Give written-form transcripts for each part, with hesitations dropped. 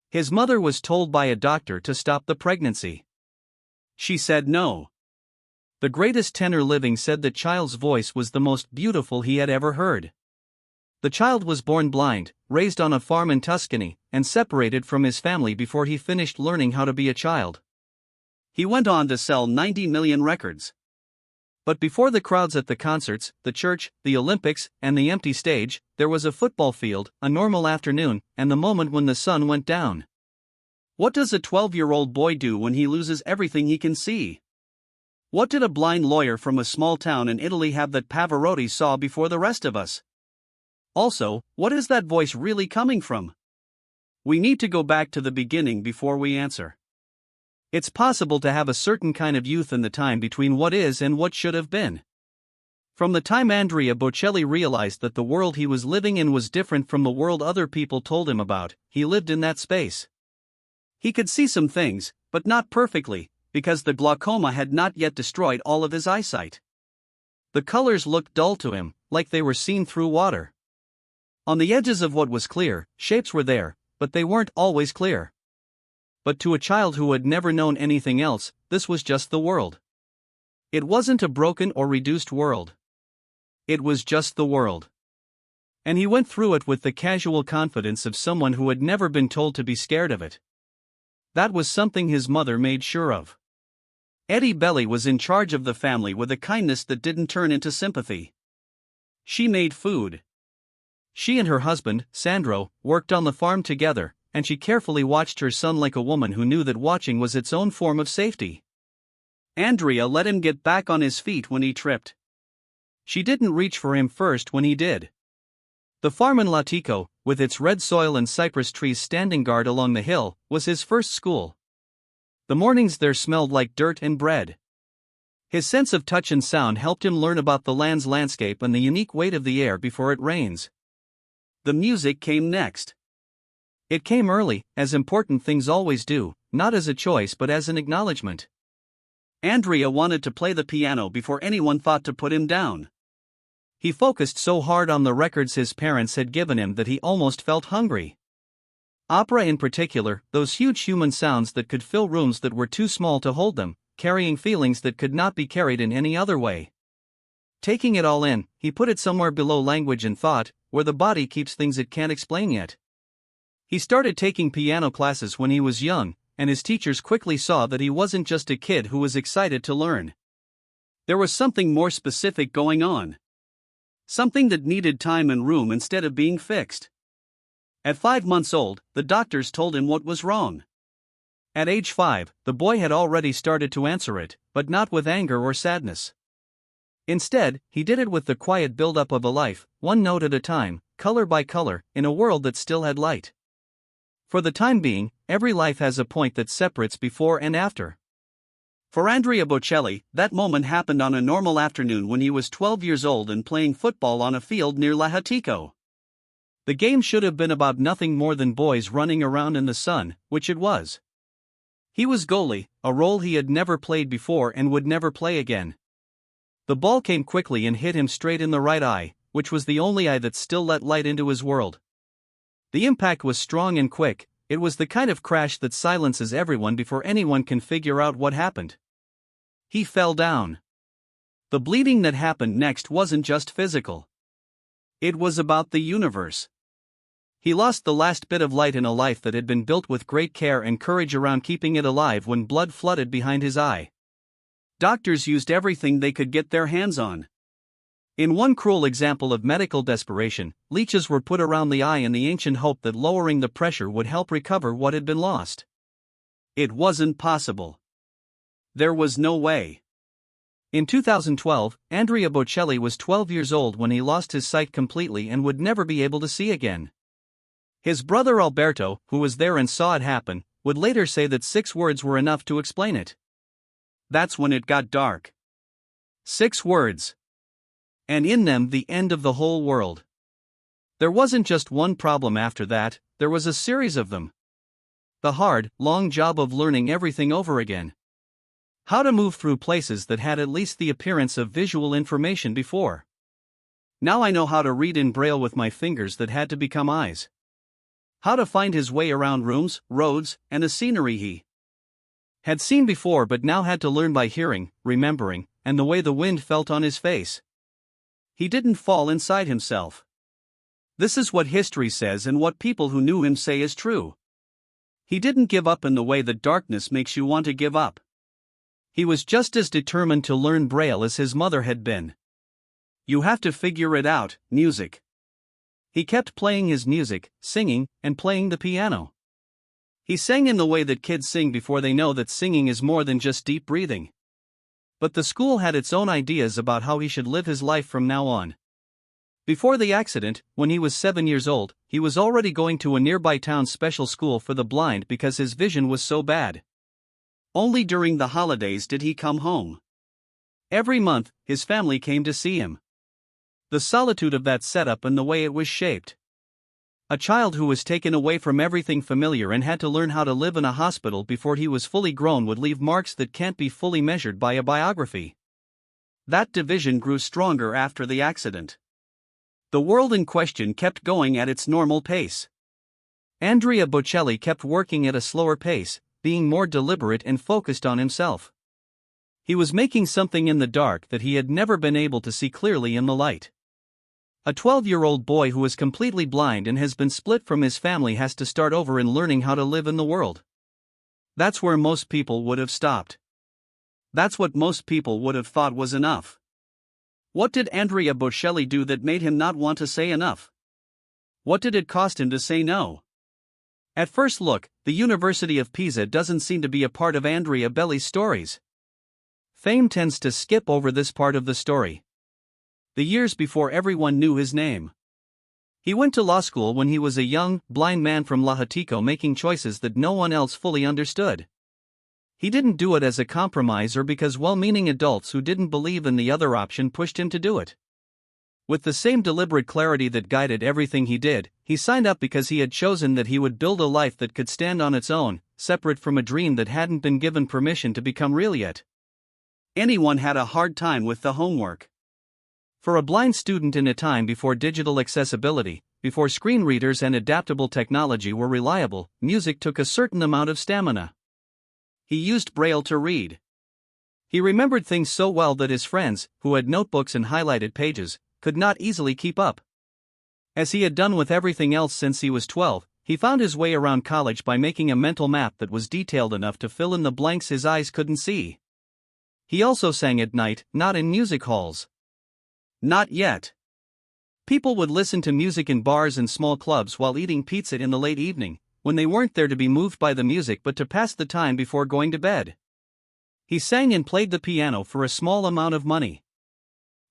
His mother was told by a doctor to stop the pregnancy. She said no. The greatest tenor living said the child's voice was the most beautiful he had ever heard. The child was born blind, raised on a farm in Tuscany, and separated from his family before he finished learning how to be a child. He went on to sell 90 million records. But before the crowds at the concerts, the church, the Olympics, and the empty stage, there was a football field, a normal afternoon, and the moment when the sun went down. What does a 12-year-old boy do when he loses everything he can see? What did a blind lawyer from a small town in Italy have that Pavarotti saw before the rest of us? Also, what is that voice really coming from? We need to go back to the beginning before we answer. It's possible to have a certain kind of youth in the time between what is and what should have been. From the time Andrea Bocelli realized that the world he was living in was different from the world other people told him about, he lived in that space. He could see some things, but not perfectly, because the glaucoma had not yet destroyed all of his eyesight. The colors looked dull to him, like they were seen through water. On the edges of what was clear, shapes were there, but they weren't always clear. But to a child who had never known anything else, this was just the world. It wasn't a broken or reduced world. It was just the world. And he went through it with the casual confidence of someone who had never been told to be scared of it. That was something his mother made sure of. Eddie Belli was in charge of the family with a kindness that didn't turn into sympathy. She made food. She and her husband, Sandro, worked on the farm together, and she carefully watched her son like a woman who knew that watching was its own form of safety. Andrea let him get back on his feet when he tripped. She didn't reach for him first when he did. The farm in Latico, with its red soil and cypress trees standing guard along the hill, was his first school. The mornings there smelled like dirt and bread. His sense of touch and sound helped him learn about the land's landscape and the unique weight of the air before it rains. The music came next. It came early, as important things always do, not as a choice but as an acknowledgement. Andrea wanted to play the piano before anyone thought to put him down. He focused so hard on the records his parents had given him that he almost felt hungry. Opera in particular, those huge human sounds that could fill rooms that were too small to hold them, carrying feelings that could not be carried in any other way. Taking it all in, he put it somewhere below language and thought, where the body keeps things it can't explain yet. He started taking piano classes when he was young, and his teachers quickly saw that he wasn't just a kid who was excited to learn. There was something more specific going on. Something that needed time and room instead of being fixed. At 5 months old, the doctors told him what was wrong. At age 5, the boy had already started to answer it, but not with anger or sadness. Instead, he did it with the quiet build-up of a life, one note at a time, color by color, in a world that still had light. For the time being, every life has a point that separates before and after. For Andrea Bocelli, that moment happened on a normal afternoon when he was 12 years old and playing football on a field near Latico. The game should have been about nothing more than boys running around in the sun, which it was. He was goalie, a role he had never played before and would never play again. The ball came quickly and hit him straight in the right eye, which was the only eye that still let light into his world. The impact was strong and quick. It was the kind of crash that silences everyone before anyone can figure out what happened. He fell down. The bleeding that happened next wasn't just physical. It was about the universe. He lost the last bit of light in a life that had been built with great care and courage around keeping it alive when blood flooded behind his eye. Doctors used everything they could get their hands on. In one cruel example of medical desperation, leeches were put around the eye in the ancient hope that lowering the pressure would help recover what had been lost. It wasn't possible. There was no way. In 2012, Andrea Bocelli was 12 years old when he lost his sight completely and would never be able to see again. His brother Alberto, who was there and saw it happen, would later say that 6 words were enough to explain it. That's when it got dark. 6 words. And in them the end of the whole world. There wasn't just one problem after that, there was a series of them. The hard, long job of learning everything over again. How to move through places that had at least the appearance of visual information before. Now I know how to read in Braille with my fingers that had to become eyes. How to find his way around rooms, roads, and the scenery he had seen before but now had to learn by hearing, remembering, and the way the wind felt on his face. He didn't fall inside himself. This is what history says and what people who knew him say is true. He didn't give up in the way that darkness makes you want to give up. He was just as determined to learn Braille as his mother had been. You have to figure it out, music. He kept playing his music, singing, and playing the piano. He sang in the way that kids sing before they know that singing is more than just deep breathing. But the school had its own ideas about how he should live his life from now on. Before the accident, when he was 7 years old, he was already going to a nearby town's special school for the blind because his vision was so bad. Only during the holidays did he come home. Every month, his family came to see him. The solitude of that setup and the way it was shaped. A child who was taken away from everything familiar and had to learn how to live in a hospital before he was fully grown would leave marks that can't be fully measured by a biography. That division grew stronger after the accident. The world in question kept going at its normal pace. Andrea Bocelli kept working at a slower pace, being more deliberate and focused on himself. He was making something in the dark that he had never been able to see clearly in the light. A 12-year-old boy who is completely blind and has been split from his family has to start over in learning how to live in the world. That's where most people would have stopped. That's what most people would have thought was enough. What did Andrea Bocelli do that made him not want to say enough? What did it cost him to say no? At first look, the University of Pisa doesn't seem to be a part of Andrea Bocelli's stories. Fame tends to skip over this part of the story. The years before everyone knew his name. He went to law school when he was a young, blind man from Lahetico making choices that no one else fully understood. He didn't do it as a compromise or because well-meaning adults who didn't believe in the other option pushed him to do it. With the same deliberate clarity that guided everything he did, he signed up because he had chosen that he would build a life that could stand on its own, separate from a dream that hadn't been given permission to become real yet. Anyone had a hard time with the homework. For a blind student in a time before digital accessibility, before screen readers and adaptable technology were reliable, music took a certain amount of stamina. He used Braille to read. He remembered things so well that his friends, who had notebooks and highlighted pages, could not easily keep up. As he had done with everything else since he was 12, he found his way around college by making a mental map that was detailed enough to fill in the blanks his eyes couldn't see. He also sang at night, not in music halls. Not yet. People would listen to music in bars and small clubs while eating pizza in the late evening, when they weren't there to be moved by the music but to pass the time before going to bed. He sang and played the piano for a small amount of money.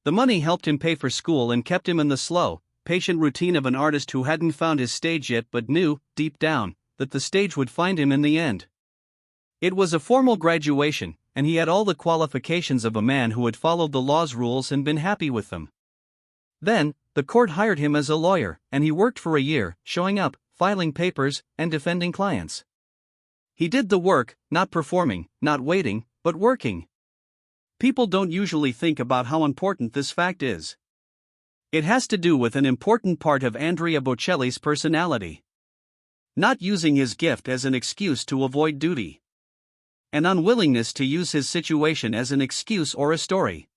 The money helped him pay for school and kept him in the slow, patient routine of an artist who hadn't found his stage yet but knew, deep down, that the stage would find him in the end. It was a formal graduation, and he had all the qualifications of a man who had followed the law's rules and been happy with them. Then, the court hired him as a lawyer, and he worked for a year, showing up, filing papers, and defending clients. He did the work, not performing, not waiting, but working. People don't usually think about how important this fact is. It has to do with an important part of Andrea Bocelli's personality. Not using his gift as an excuse to avoid duty. An unwillingness to use his situation as an excuse or a story.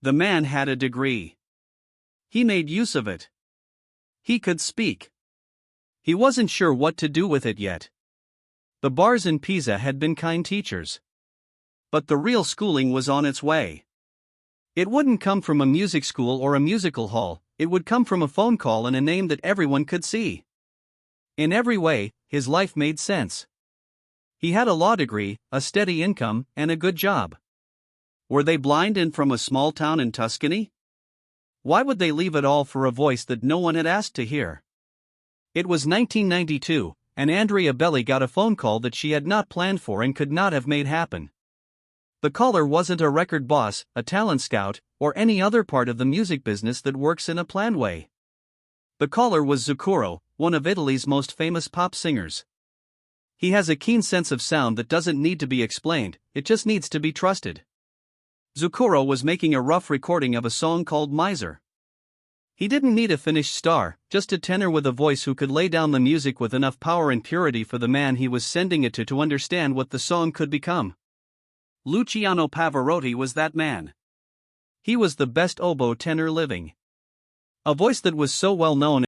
The man had a degree. He made use of it. He could speak. He wasn't sure what to do with it yet. The bars in Pisa had been kind teachers. But the real schooling was on its way. It wouldn't come from a music school or a musical hall, it would come from a phone call and a name that everyone could see. In every way, his life made sense. He had a law degree, a steady income, and a good job. Were they blind and from a small town in Tuscany? Why would they leave it all for a voice that no one had asked to hear? It was 1992, and Andrea Bocelli got a phone call that she had not planned for and could not have made happen. The caller wasn't a record boss, a talent scout, or any other part of the music business that works in a planned way. The caller was Zucchero, one of Italy's most famous pop singers. He has a keen sense of sound that doesn't need to be explained, it just needs to be trusted. Zucchero was making a rough recording of a song called Miser. He didn't need a finished star, just a tenor with a voice who could lay down the music with enough power and purity for the man he was sending it to understand what the song could become. Luciano Pavarotti was that man. He was the best oboe tenor living. A voice that was so well known